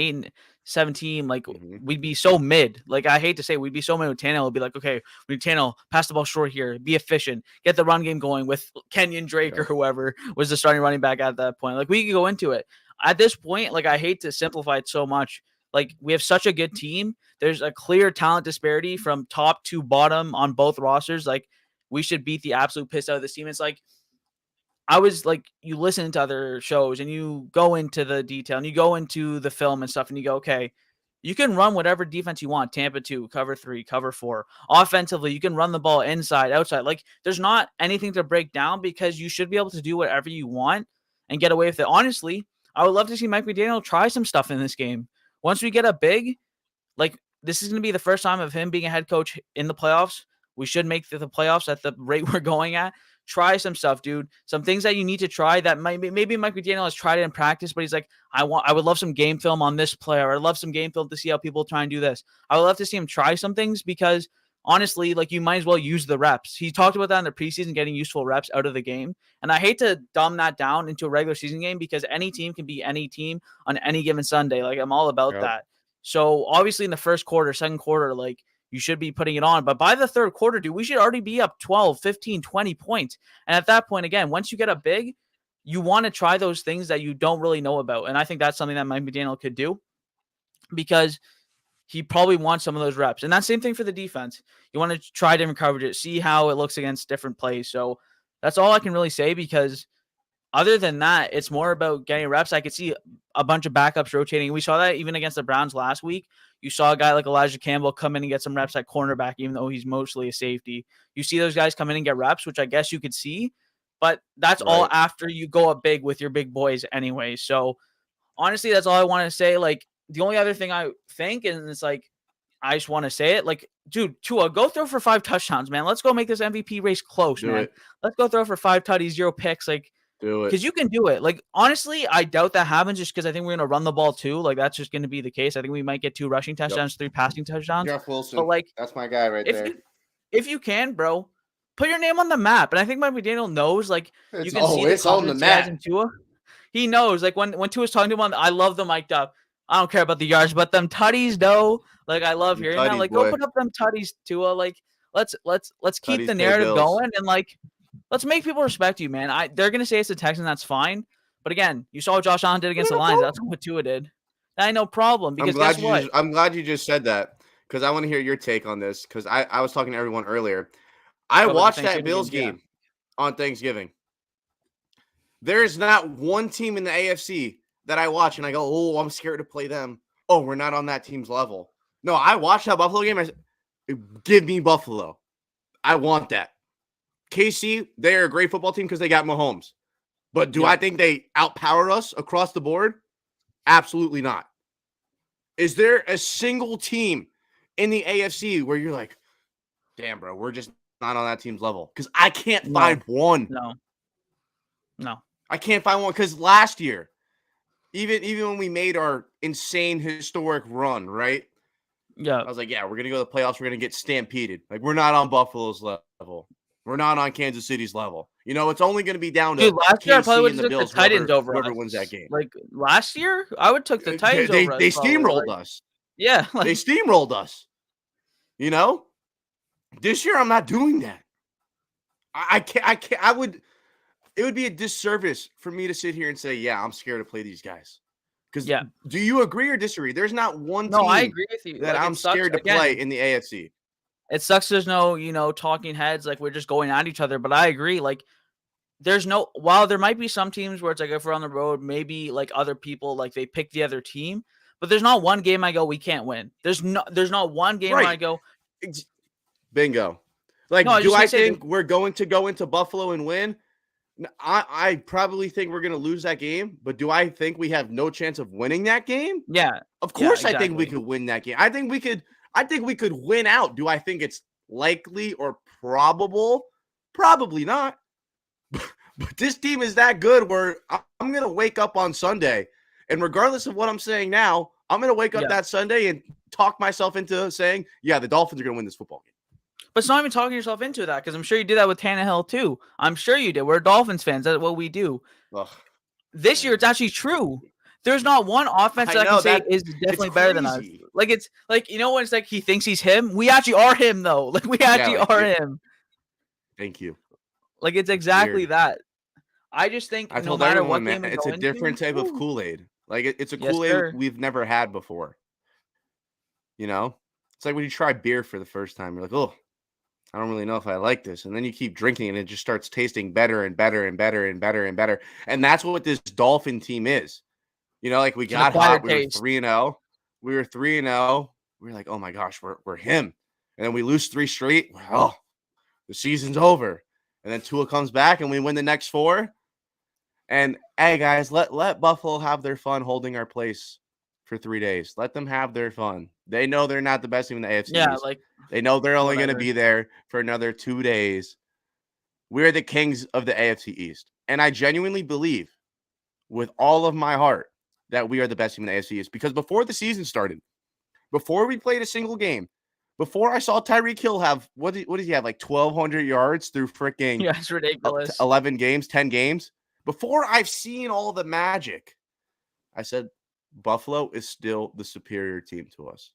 8-7 team. Like, we'd be so mid. Like, I hate to say, we'd be so mid with Tannehill. It'd be like, okay, we need Tannehill, pass the ball short here, be efficient, get the run game going with Kenyon Drake or whoever was the starting running back at that point. Like, we could go into it. At this point, like, I hate to simplify it so much. Like, we have such a good team. There's a clear talent disparity from top to bottom on both rosters. Like, we should beat the absolute piss out of this team. It's like, I was like, you listen to other shows and you go into the detail and you go into the film and stuff and you go, okay, you can run whatever defense you want. Tampa 2, cover 3, cover 4. Offensively, you can run the ball inside, outside. Like, there's not anything to break down because you should be able to do whatever you want and get away with it. Honestly, I would love to see Mike McDaniel try some stuff in this game. Once we get a big, like, this is going to be the first time of him being a head coach in the playoffs. We should make the playoffs at the rate we're going at. Try some stuff, dude. Some things that you need to try that maybe Mike McDaniel has tried it in practice, but he's like, I would love some game film on this player. I'd love some game film to see how people try and do this. I would love to see him try some things because honestly, like, you might as well use the reps. He talked about that in the preseason, getting useful reps out of the game. And I hate to dumb that down into a regular season game because any team can be any team on any given Sunday. Like, I'm all about that. So obviously in the first quarter, second quarter, like, you should be putting it on. But by the third quarter, dude, we should already be up 12, 15, 20 points. And at that point, again, once you get up big, you want to try those things that you don't really know about. And I think that's something that Mike McDaniel could do because he probably wants some of those reps. And that same thing for the defense. You want to try different coverages, see how it looks against different plays. So that's all I can really say because other than that, it's more about getting reps. I could see a bunch of backups rotating. We saw that even against the Browns last week. You saw a guy like Elijah Campbell come in and get some reps at cornerback, even though he's mostly a safety. You see those guys come in and get reps, which I guess you could see, but that's all after you go up big with your big boys anyway. So honestly, that's all I want to say. Like, the only other thing I think, and it's like, I just want to say it, like, dude, Tua, go throw for 5 touchdowns, man. Let's go make this MVP race close, man. Let's go throw for 5 tutties, 0 picks. Like, do it. Because you can do it. Like, honestly, I doubt that happens just because I think we're going to run the ball too. Like, that's just going to be the case. I think we might get 2 rushing touchdowns, 3 passing touchdowns. Jeff Wilson. But, like, that's my guy right there. If you can, bro, put your name on the map. And I think Mike McDaniel knows, like, you can see it's on the map. In Tua. He knows. Like, when Tua's talking to him, I love the mic'd up. I don't care about the yards, but them tutties, though. Like, I love hearing that. Like, go put up them tutties, Tua. Like, let's keep the narrative going and, like, let's make people respect you, man. They're gonna say it's the Texans, that's fine. But again, you saw what Josh Allen did against the Lions. That's what Tua did. That ain't no problem. Because I'm glad you just said that because I want to hear your take on this. Because I was talking to everyone earlier. I watched that Bills game on Thanksgiving. There is not one team in the AFC that I watch and I go, oh, I'm scared to play them. Oh, we're not on that team's level. No, I watched that Buffalo game. I said, give me Buffalo. I want that. KC, they're a great football team because they got Mahomes. But do I think they outpower us across the board? Absolutely not. Is there a single team in the AFC where you're like, damn, bro, we're just not on that team's level? Because I can't find one. No. I can't find one because last year, even when we made our insane historic run, right? Yeah. I was like, yeah, we're going to go to the playoffs. We're going to get stampeded. Like, we're not on Buffalo's level. We're not on Kansas City's level. You know, it's only going to be down to last year I probably would have took Bills, the Titans over whoever wins that game. Like, last year, I would took the Titans over us. They steamrolled us. Yeah. They steamrolled us. You know? This year, I'm not doing that. I can't. It would be a disservice for me to sit here and say, yeah, I'm scared to play these guys. Because do you agree or disagree? There's not one team I agree with you. that I'm scared to play in the AFC. It sucks there's no, talking heads, like, we're just going at each other. But I agree, like, while there might be some teams where it's like if we're on the road, maybe, like, other people, like, they pick the other team. But there's not one game I go, we can't win. There's not one game where I go. Bingo. Like, do I think we're going to go into Buffalo and win? I probably think we're going to lose that game, but do I think we have no chance of winning that game? Yeah. Of course I think we could win that game. I think we could win out. Do I think it's likely or probable? Probably not. But this team is that good where I'm going to wake up on Sunday, and regardless of what I'm saying now, I'm going to wake up that Sunday and talk myself into saying, yeah, the Dolphins are going to win this football game. But it's not even talking yourself into that because I'm sure you did that with Tannehill too. I'm sure you did. We're Dolphins fans. That's what we do. Ugh. This year, it's actually true. There's not one offense that I can say is definitely better than us. Like, it's like, you know when it's like he thinks he's him? We actually are him, though. Like, we actually are him. Thank you. Like, it's exactly that. I just think no matter what game it's a different type of Kool-Aid. Like, it's a Kool-Aid we've never had before. You know, it's like when you try beer for the first time, you're like, oh, I don't really know if I like this. And then you keep drinking and it just starts tasting better and better and better and better and better. And that's what this Dolphin team is. You know, like we It's an got acquired hot. We were taste. 3-0. We were 3-0. We were like, oh my gosh, we're him. And then we lose 3 straight. Oh, the season's over. And then Tua comes back and we win the next 4. And hey guys, let Buffalo have their fun holding our place for 3 days. Let them have their fun. They know they're not the best team in the AFC Yeah, East. like They know they're only going to whatever. be there for another 2 days. We're the kings of the AFC East. And I genuinely believe with all of my heart that we are the best team in the AFC East. Because before the season started, before we played a single game, before I saw Tyreek Hill have, what does he have, like 1,200 yards through freaking Yeah, it's ridiculous. 11 games, 10 games? Before I've seen all the magic, I said, Buffalo is still the superior team to us.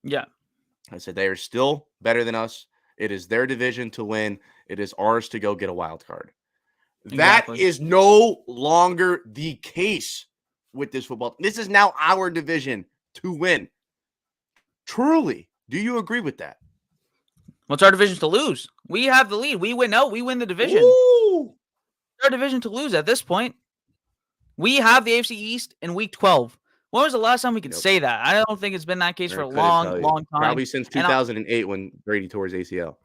Yeah. I said, they are still better than us. It is their division to win. It is ours to go get a wild card. That Exactly. is no longer the case with this football. This is now our division to win. Truly. Do you agree with that? What's our division to lose? We have the lead. We win out. We win the division. Ooh. Our division to lose at this point. We have the AFC East in week 12. When was the last time we could say that? I don't think it's been that case for a long, long time. Probably since 2008 when Brady tore his ACL.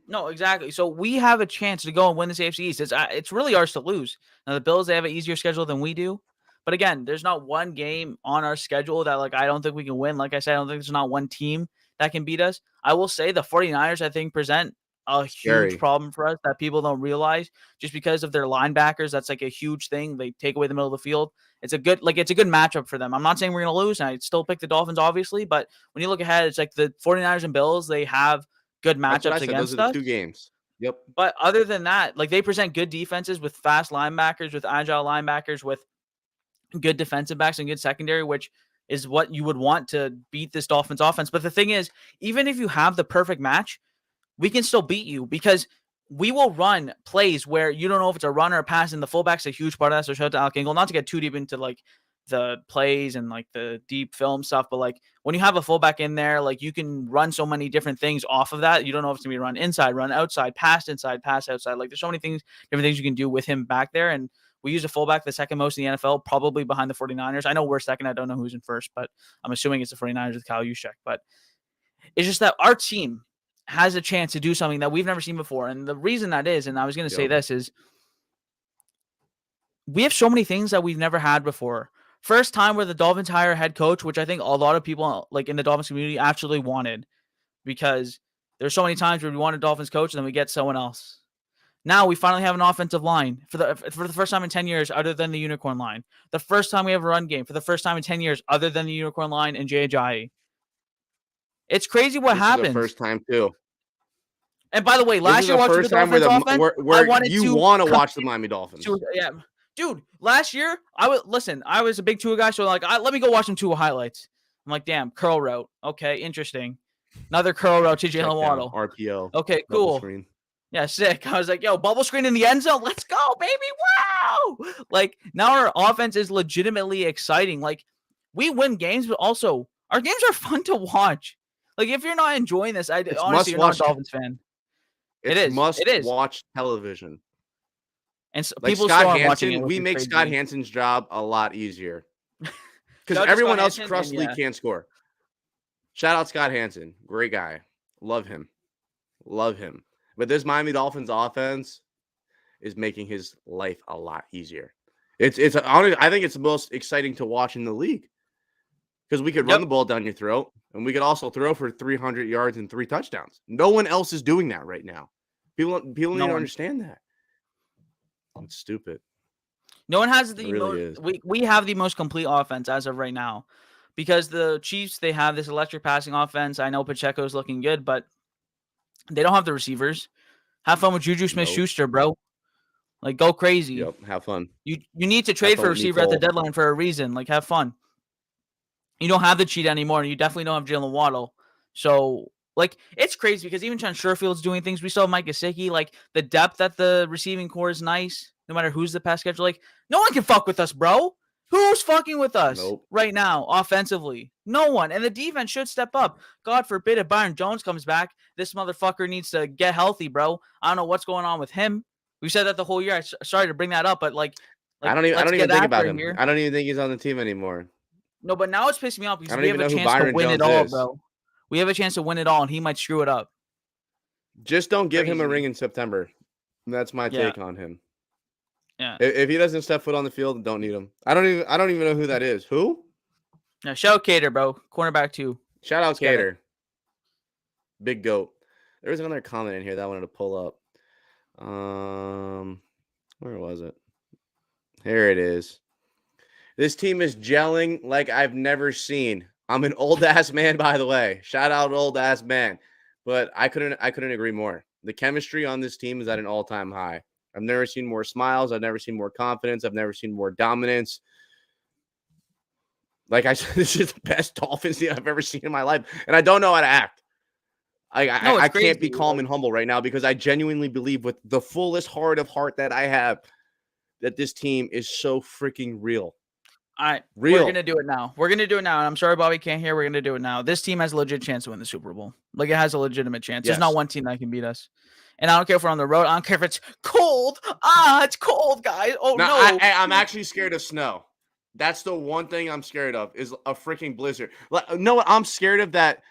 No, exactly. So we have a chance to go and win this AFC East. It's really ours to lose. Now the Bills, they have an easier schedule than we do. But again, there's not one game on our schedule that I don't think we can win. Like I said, I don't think there's not one team that can beat us. I will say the 49ers, I think, present a huge problem for us that people don't realize just because of their linebackers. That's like a huge thing. They take away the middle of the field. It's a good matchup for them. I'm not saying we're going to lose, and I still pick the Dolphins, obviously, but when you look ahead, it's like the 49ers and Bills, they have good matchups against us. Those are the 2 games. Yep. But other than that, they present good defenses with fast linebackers, with agile linebackers, with good defensive backs and good secondary, which is what you would want to beat this Dolphins offense. But the thing is, even if you have the perfect match, we can still beat you because we will run plays where you don't know if it's a run or a pass, and the fullback's a huge part of that. So shout out to Alec Ingle, not to get too deep into the plays and the deep film stuff, but when you have a fullback in there, you can run so many different things off of that. You don't know if it's gonna be run inside, run outside, pass inside, pass outside. There's so many things, different things you can do with him back there. And we use a fullback the second most in the NFL, probably behind the 49ers. I know we're second. I don't know who's in first, but I'm assuming it's the 49ers with Kyle Juszczyk. But it's just that our team has a chance to do something that we've never seen before. And the reason that is, and I was going to say this, is we have so many things that we've never had before. First time where the Dolphins hire a head coach, which I think a lot of people in the Dolphins community actually wanted, because there's so many times where we want a Dolphins coach and then we get someone else. Now we finally have an offensive line for the first time in 10 years, other than the unicorn line. The first time we have a run game for the first time in 10 years, other than the unicorn line and Jay Ajayi. It's crazy what happens. First time too. And by the way, last year watching the Dolphins offense, I wanted you want to watch the Miami Dolphins. Yeah, dude. Last year, I was a big Tua guy, so let me go watch some Tua highlights. I'm like, damn, curl route. Okay, interesting. Another curl route to Jalen Waddle. RPO. Okay, cool. Yeah, sick. I was like, yo, bubble screen in the end zone. Let's go, baby. Wow. Now our offense is legitimately exciting. We win games, but also our games are fun to watch. If you're not enjoying this, honestly, you're not a Dolphins fan. It is watch television. And so people Scott still are Hansen, watching it, we make crazy. Scott Hansen's job a lot easier because everyone else across the league can't score. Shout out Scott Hansen, great guy, love him. But this Miami Dolphins offense is making his life a lot easier. I think it's the most exciting to watch in the league because we could run the ball down your throat and we could also throw for 300 yards and 3 touchdowns. No one else is doing that right now. People need to understand that. It's stupid. No one has we have the most complete offense as of right now because the Chiefs, they have this electric passing offense. I know Pacheco's looking good, but they don't have the receivers. Have fun with Juju Smith-Schuster, bro. Go crazy. Yep, have fun. You need to trade for a receiver at the deadline for a reason. Have fun. You don't have the cheat anymore, and you definitely don't have Jalen Waddle. So, it's crazy because even Trent Sherfield's doing things. We still have Mike Gesicki. The depth at the receiving core is nice, no matter who's the pass catcher. No one can fuck with us, bro. Who's fucking with us Nope. right now offensively? No one. And the defense should step up. God forbid if Byron Jones comes back, this motherfucker needs to get healthy, bro. I don't know what's going on with him. We said that the whole year. Sorry to bring that up, but I let's don't even get think about after it him. here. I don't even think he's on the team anymore. No, but now it's pissing me off I because don't we have even a know who chance to Byron win it Jones all, is. bro. We have a chance to win it all, and he might screw it up. Just don't give him a Crazy. ring in September. That's my Yeah. take on him. Yeah. If he doesn't step foot on the field, don't need him. I don't even know who that is. Who? Now, shout out Cater, bro. Cornerback 2. Shout out Let's get it. Cater. Big goat. There was another comment in here that I wanted to pull up. Where was it? Here it is. This team is gelling like I've never seen. I'm an old ass man, by the way. Shout out old ass man. But I couldn't agree more. The chemistry on this team is at an all-time high. I've never seen more smiles. I've never seen more confidence. I've never seen more dominance. Like I said, this is the best Dolphins team I've ever seen in my life. And I don't know how to act. I can't be calm and humble right now because I genuinely believe with the fullest heart of heart that I have that this team is so freaking real. All right, real. We're going to do it now. And I'm sorry Bobby can't hear. We're going to do it now. This team has a legit chance to win the Super Bowl. Like, it has a legitimate chance. Yes. There's not one team that can beat us. And I don't care if we're on the road. I don't care if it's cold. It's cold, guys. Oh, no. I'm actually scared of snow. That's the one thing I'm scared of is a freaking blizzard. No, what I'm scared of that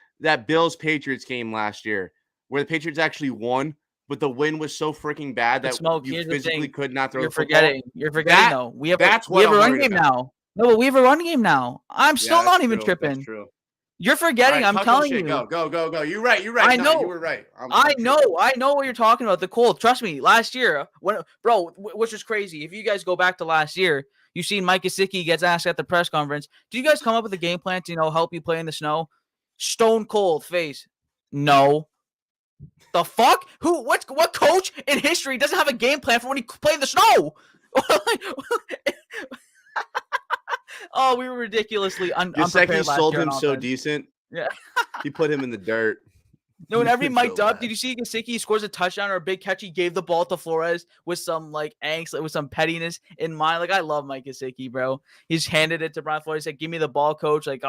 Bills-Patriots game last year where the Patriots actually won, but the wind was so freaking bad that you physically could not throw the football. You're forgetting, though. We have a run game now. No, but we have a run game now. I'm still not even tripping. That's true. You're forgetting. I'm telling you. Go. You're right. I know. You were right. I know what you're talking about. The cold. Trust me. Last year, which is crazy. If you guys go back to last year, you seen Mike Gesicki gets asked at the press conference, "Do you guys come up with a game plan to help you play in the snow?" Stone cold face. No. The fuck? What coach in history doesn't have a game plan for when he play in the snow? Oh, we were ridiculously unprepared last year. sold him so decent. Yeah. He put him in the dirt. No, and every mic'd up, did you see Gesicki scores a touchdown or a big catch? He gave the ball to Flores with some angst, with some pettiness in mind. Like, I love Mike Gesicki, bro. He's handed it to Brian Flores. He said, "Give me the ball, coach." Like,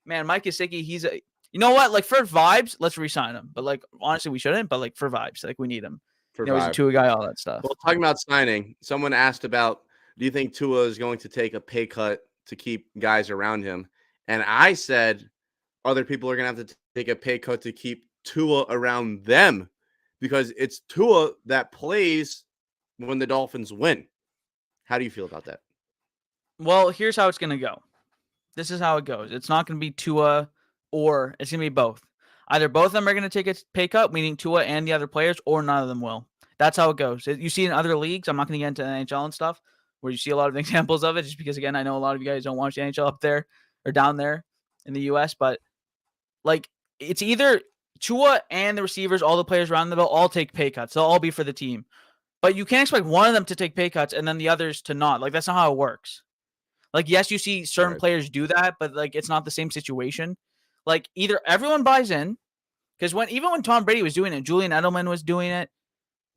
man, Mike Gesicki, he's a. You know what? Like, for vibes, let's re-sign him. But honestly, we shouldn't. But for vibes, we need him. He's a Tua guy, all that stuff. Well, talking about signing, someone asked about, do you think Tua is going to take a pay cut to keep guys around him? And I said, other people are going to have to take a pay cut to keep Tua around them because it's Tua that plays when the Dolphins win. How do you feel about that? Well, here's how it's going to go. This is how it goes. It's not going to be Tua or it's going to be both. Either both of them are going to take a pay cut, meaning Tua and the other players, or none of them will. That's how it goes. You see in other leagues, I'm not going to get into the NHL and stuff, where you see a lot of examples of it, just because, again, I know a lot of you guys don't watch the NHL up there or down there in the U.S., but it's either Tua and the receivers, all the players around them, they'll all take pay cuts. They'll all be for the team. But you can't expect one of them to take pay cuts and then the others to not. That's not how it works. Yes, you see certain players do that, but it's not the same situation. Either everyone buys in, because even when Tom Brady was doing it, Julian Edelman was doing it,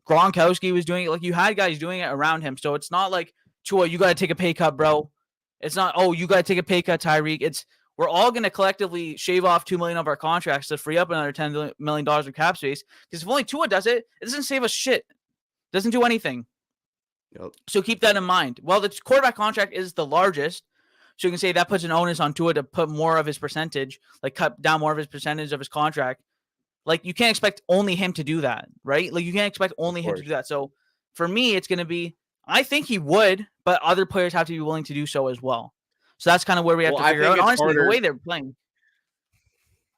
Gronkowski was doing it. You had guys doing it around him. So it's not like, Tua, you got to take a pay cut, bro. It's not, oh, you got to take a pay cut, Tyreek. It's, we're all going to collectively shave off $2 million of our contracts to free up another $10 million of cap space. Because if only Tua does it, it doesn't save us shit. It doesn't do anything. Yep. So keep that in mind. Well, the quarterback contract is the largest. So you can say that puts an onus on Tua to put more of his percentage, cut down more of his percentage of his contract. You can't expect only him to do that, right? You can't expect only him to do that. So for me, it's going to be, I think he would, but other players have to be willing to do so as well. So that's kind of where we have to figure out. Honestly, the way they're playing.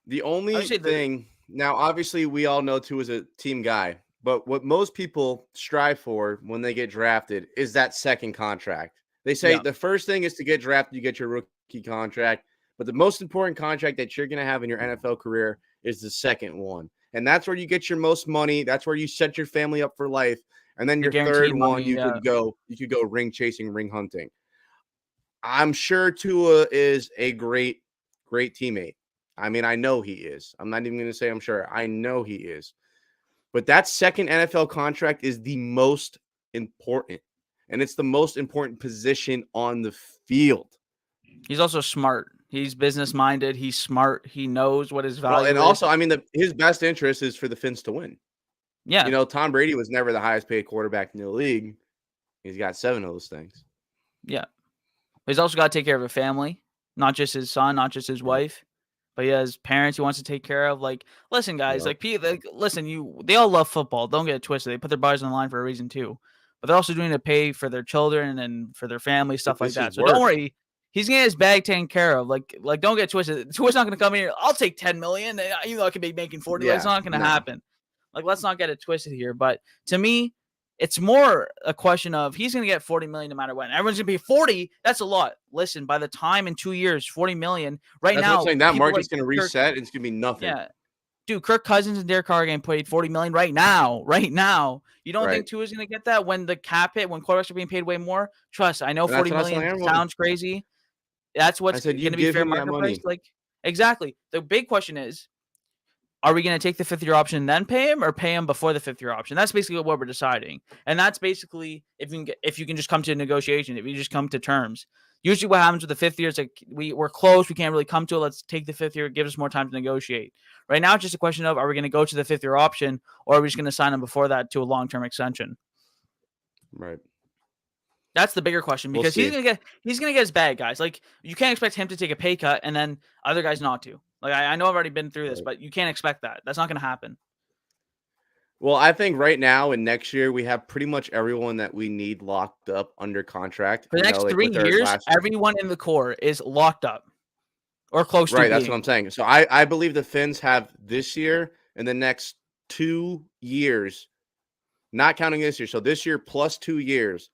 The only thing, now obviously we all know Tua is a team guy, but what most people strive for when they get drafted is that second contract. They say the first thing is to get drafted, you get your rookie contract, but the most important contract that you're going to have in your NFL career is the second one. And that's where you get your most money. That's where you set your family up for life. And then your third one, you could go ring chasing, ring hunting. I'm sure Tua is a great teammate. I mean, I know he is. I'm not even going to say I'm sure. I know he is. But that second NFL contract is the most important and it's the most important position on the field. He's also smart. He's business minded. He's smart. He knows what his Well, value and is. also, I mean, his best interest is for the Finns to win. Yeah. You know, Tom Brady was never the highest paid quarterback in the league. He's got 7 of those things. Yeah. He's also got to take care of a family, not just his son, not just his wife, but he has parents he wants to take care of. Like, listen, guys, listen, they all love football. Don't get it twisted. They put their bodies on the line for a reason too. But they're also doing it to pay for their children and for their family, stuff like that. So don't worry. He's gonna get his bag taken care of. Like don't get twisted. Tua's not gonna come in here. I'll take 10 million. Even though I could be making 40. Like, it's not gonna happen. Like, let's not get it twisted here. But to me, it's more a question of he's going to get 40 million no matter what. Everyone's going to be 40. That's a lot. Listen, by the time in 2 years, 40 million That's now. What I'm saying. That market's going to reset. And it's going to be nothing. Yeah. Dude, Kirk Cousins and Derek Carr are getting paid 40 million right now. Right now. You don't think Tua is going to get that when the cap hit, when quarterbacks are being paid way more? Trust, I know 40 million sounds crazy. That's what's going to be fair market price. Like, exactly. The big question is, are we going to take the 5th-year option and then pay him, or pay him before the 5th-year option? That's basically what we're deciding. And that's basically if you can just come to a negotiation, if you just come to terms. Usually what happens with the 5th year is like we're close, we can't really come to it. Let's take the 5th year, it gives us more time to negotiate. Right now, it's just a question of, are we going to go to the 5th-year option, or are we just going to sign him before that to a long-term extension? Right. That's the bigger question, because he's gonna get his bag, guys. Like, you can't expect him to take a pay cut and then other guys not to. Like, I know I've already been through this, but you can't expect that. That's not gonna happen. Well, I think right now and next year we have pretty much everyone that we need locked up under contract. For the next 3 years, everyone in the core is locked up or close to being. Right, that's what I'm saying. So I believe the Finns have this year and the next 2 years, not counting this year. So this year plus 2 years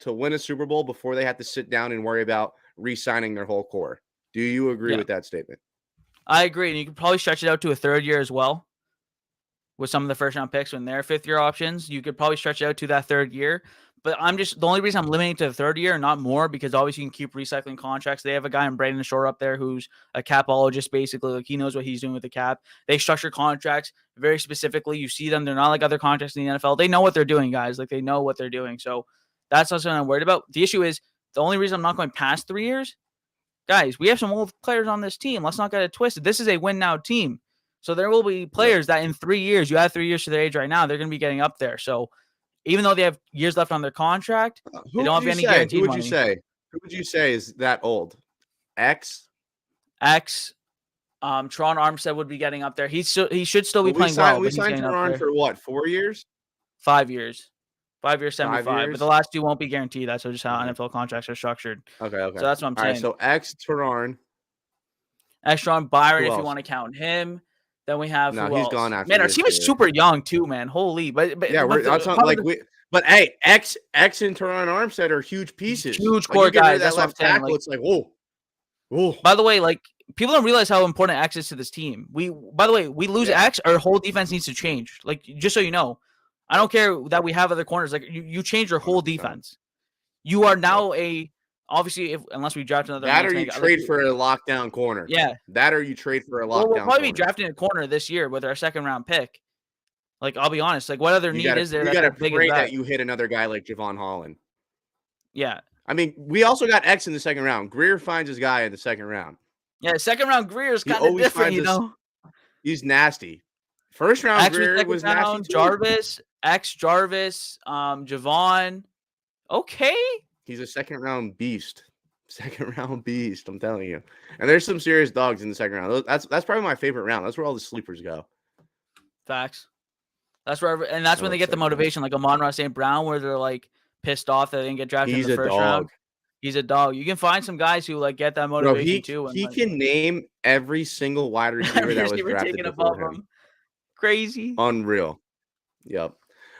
to win a Super Bowl before they have to sit down and worry about re-signing their whole core. Do you agree with that statement? I agree. And you could probably stretch it out to a 3rd year as well. With some of the 1st-round picks when they're 5th-year options, you could probably stretch it out to that 3rd year. But the only reason I'm limiting to the 3rd year and not more, because obviously you can keep recycling contracts. They have a guy in Brandon Shore up there who's a capologist, basically. Like, he knows what he's doing with the cap. They structure contracts very specifically. You see them. They're not like other contracts in the NFL. They know what they're doing, guys. Like, they know what they're doing. So that's not something I'm worried about. The issue is, the only reason I'm not going past 3 years, guys, we have some old players on this team. Let's not get it twisted. This is a win-now team. So there will be players that in 3 years, you have 3 years to their age right now, they're going to be getting up there. So even though they have years left on their contract, they don't have any guaranteed money. Who would you say is that old? X? Teron Armstead would be getting up there. He should still be playing well. We signed Teron for what, 4 years? 5 years. 5 years, 75. But the last 2 won't be guaranteed. That's just how NFL contracts are structured. Okay. So that's what I'm saying. All right, so X, Teron. Byron, if you want to count him. Then we have he's gone after. Man, our team is super young too, man. Holy, but yeah, that's not like we. But hey, X and Teron Armstead are huge pieces, huge core guys. That's what I'm saying. It's like whoa. By the way, like, people don't realize how important X is to this team. We lose X, our whole defense needs to change. Like, just so you know, I don't care that we have other corners. Like, you change your whole defense. You are now obviously, unless we draft another. That or you trade for a lockdown corner. Yeah. That or you trade for a lockdown corner. We'll probably be drafting a corner this year with our 2nd-round pick. Like, I'll be honest. Like, what other need is there? You got to pray that you hit another guy like Javon Holland. Yeah. I mean, we also got X in the 2nd round. Grier finds his guy in the 2nd round. Yeah, 2nd-round Grier is kind of different, you know? He's nasty. 1st round X Grier was nasty too. Jarvis, Javon. Okay. He's a 2nd-round beast. 2nd-round beast, I'm telling you. And there's some serious dogs in the 2nd round. That's probably my favorite round. That's where all the sleepers go. Facts. That's where, and that's when they get the motivation, like Amon-Ra St. Brown, where they're like pissed off that they didn't get drafted in the 1st round. He's a dog. You can find some guys who like get that motivation too. He can name every single wide receiver that was drafted above him. Crazy. Unreal. Yep.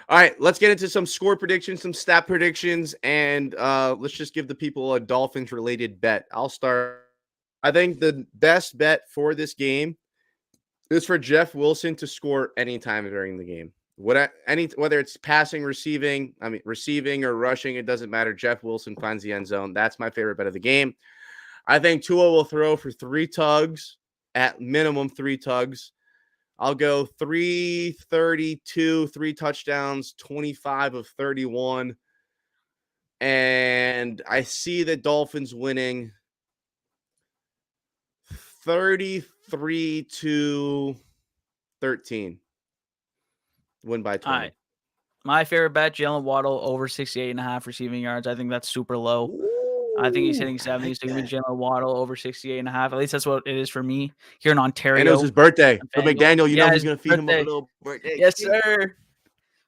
All right, let's get into some score predictions, some stat predictions, and let's just give the people a Dolphins-related bet. I'll start. I think the best bet for this game is for Jeff Wilson to score anytime during the game. Whether it's passing, receiving or rushing, it doesn't matter. Jeff Wilson finds the end zone. That's my favorite bet of the game. I think Tua will throw for 3 tugs, at minimum 3 tugs. I'll go 332, 3 touchdowns, 25 of 31. And I see the Dolphins winning 33-13. Win by 20. All right. My favorite bet, Jalen Waddle over 68.5 receiving yards. I think that's super low. I think he's hitting 70. So give me Jalen Waddle over 68.5. At least that's what it is for me here in Ontario. And it was his birthday. So FanDuel. McDaniel, you know Yeah, he's going to feed him a birthday. little birthday. Yes, treat. sir.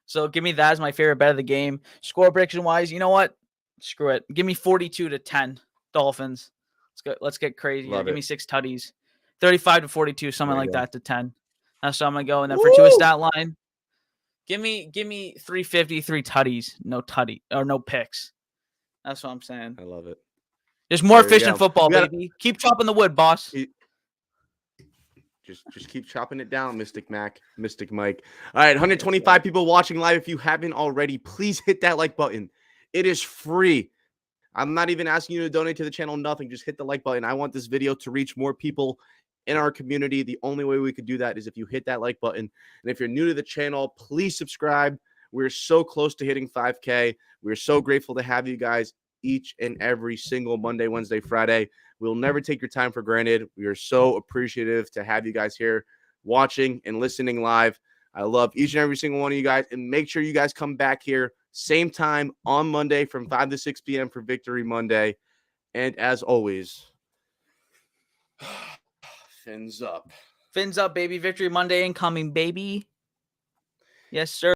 So give me that as my favorite bet of the game. Score prediction wise, you know what? Screw it. Give me 42-10 Dolphins. Let's get crazy. Love Give it. me 6 tutties. 35-42, something There you like go. that to 10. That's how I'm gonna go. And then Woo! for two stat line, give me 353 tutties. No picks. That's what I'm saying. I love it. There's more There you efficient go. football, baby. Keep chopping the wood, boss. Just keep chopping it down, Mystic Mac, Mystic Mike. All right, 125 people watching live. If you haven't already, please hit that like button. It is free. I'm not even asking you to donate to the channel, nothing. Just hit the like button. I want this video to reach more people in our community. The only way we could do that is if you hit that like button. And if you're new to the channel, please subscribe. We're so close to hitting 5K. We're so grateful to have you guys each and every single Monday, Wednesday, Friday. We'll never take your time for granted. We are so appreciative to have you guys here watching and listening live. I love each and every single one of you guys. And make sure you guys come back here same time on Monday from 5 to 6 p.m. for Victory Monday. And as always, fins up. Fins up, baby. Victory Monday incoming, baby. Yes, sir.